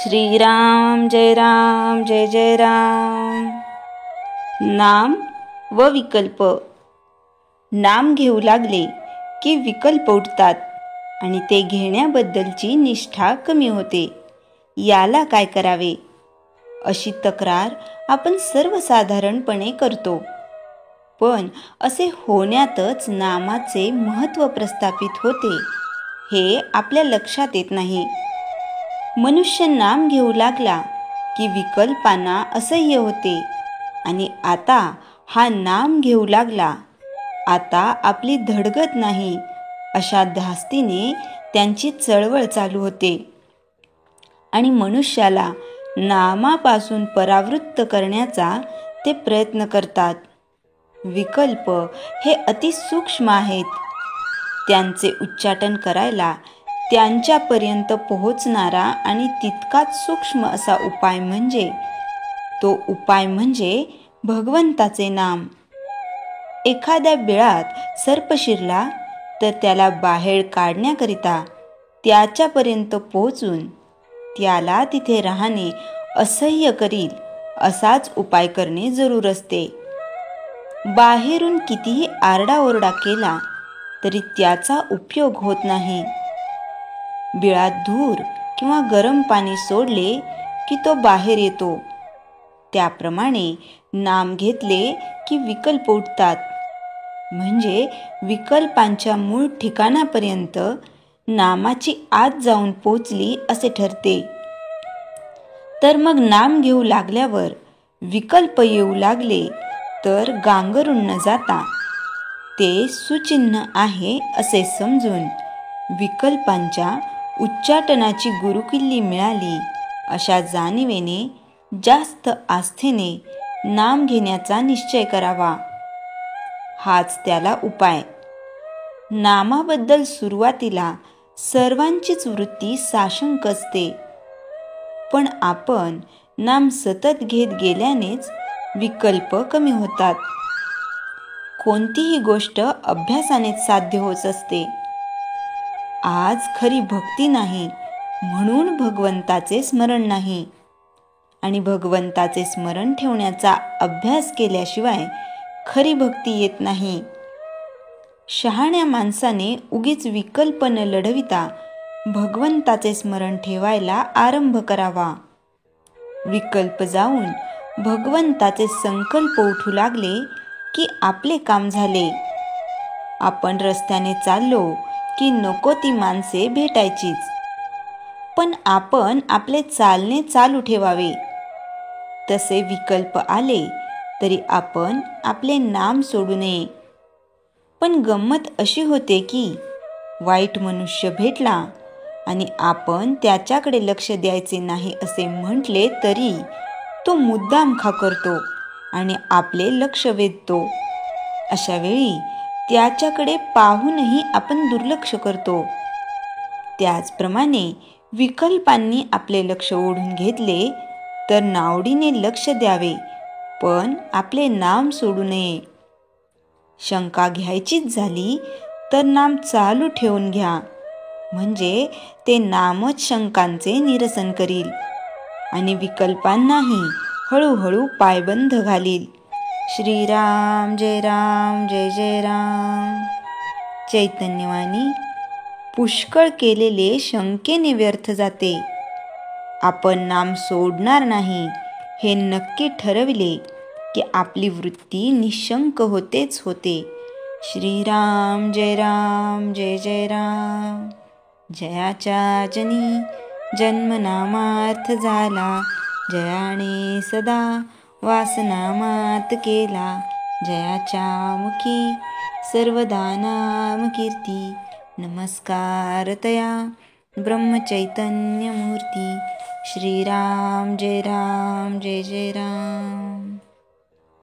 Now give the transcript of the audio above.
श्रीराम जय जय राम। नाम व विकल्प। नाम घेऊ लागले की विकल्प उठतात आणि ते घेण्याबद्दलची निष्ठा कमी होते। याला काय करावे अशी तक्रार आपण सर्वसाधारणपणे करतो, पण असे होण्यातच नामाचे महत्त्व प्रस्थापित होते हे आपल्या लक्षात येत नाही। मनुष्य नाम घेऊ लागला की विकल्पांना असह्य होते आणि आता हा नाम घेऊ लागला, आता आपली धडगत नाही अशा धास्तीने त्यांची चळवळ चालू होते आणि मनुष्याला नामापासून परावृत्त करण्याचा ते प्रयत्न करतात। विकल्प हे अतिसूक्ष्म आहेत, त्यांचे उच्चाटन करायला त्यांच्यापर्यंत पोहोचणारा आणि तितकाच सूक्ष्म असा उपाय म्हणजे भगवंताचे नाम। एखाद्या बिळात सर्प शिरला तर त्याला बाहेर काढण्याकरिता त्याच्यापर्यंत पोहोचून त्याला तिथे राहणे असह्य करील असाच उपाय करणे जरूर असते। बाहेरून कितीही आरडाओरडा केला तरी त्याचा उपयोग होत नाही। बिळात धूर किंवा गरम पाणी सोडले की तो बाहेर येतो, त्याप्रमाणे नाम घेतले की विकल्प उठतात, म्हणजे विकल्पांच्या मूळ ठिकाणापर्यंत नामाची आत जाऊन पोचली असे ठरते। तर मग नाम घेऊ लागल्यावर विकल्प येऊ लागले तर गांगरून न जाता ते सुचिन्ह आहे असे समजून विकल्पांच्या उच्चाटनाची गुरुकिल्ली मिळाली अशा जाणिवेने जास्त आस्थेने नाम घेण्याचा निश्चय करावा। हाच त्याला उपाय। नामाबद्दल सुरुवातीला सर्वांचीच वृत्ती साशंक असते, पण आपण नाम सतत घेत गेल्यानेच विकल्प कमी होतात। कोणतीही गोष्ट अभ्यासानेच साध्य होत असते। आज खरी भक्ती नाही म्हणून भगवंताचे स्मरण नाही, आणि भगवंताचे स्मरण ठेवण्याचा अभ्यास केल्याशिवाय खरी भक्ती येत नाही। शहाण्या माणसाने उगीच विकल्प न लढविता भगवंताचे स्मरण ठेवायला आरंभ करावा। विकल्प जाऊन भगवंताचे संकल्प उठू लागले की आपले काम झाले। आपण रस्त्याने चाललो की नको ती माणसे भेटायचीच, पण आपण आपले चालणे चालू ठेवावे। तसे विकल्प आले तरी आपण आपले नाम सोडू नये। पण गंमत अशी होते की वाईट मनुष्य भेटला आणि आपण त्याच्याकडे लक्ष द्यायचे नाही असे म्हटले तरी तो मुद्दाम खाकरतो आणि आपले लक्ष वेधतो। अशा वेळी त्याच्याकडे पाहूनही आपण दुर्लक्ष करतो। त्याचप्रमाणे विकल्पांनी आपले लक्ष ओढून घेतले तर नावडीने लक्ष द्यावे, पण आपले नाम सोडू नये। शंका घ्यायचीच झाली तर नाम चालू ठेवून घ्या, म्हणजे ते नामच शंकांचे निरसन करील आणि विकल्पांनाही हळूहळू पायबंद घालील। श्रीराम जय जय राम। चैतन्यवाणी पुष्कळ केलेले शंकेने व्यर्थ जाते। आपण नाम सोडणार नाही हे नक्की ठरविले की आपली वृत्ती निशंक होतेच होते। श्रीराम जय जय राम। जयाच्या जनी जन्मनामार्थ झाला, जयाने सदा वासनामात केला। जयाच्या मुखी सर्वदा नाम कीर्ती, नमस्कार तया ब्रह्मचैतन्य मूर्ती। श्रीराम जय जय राम।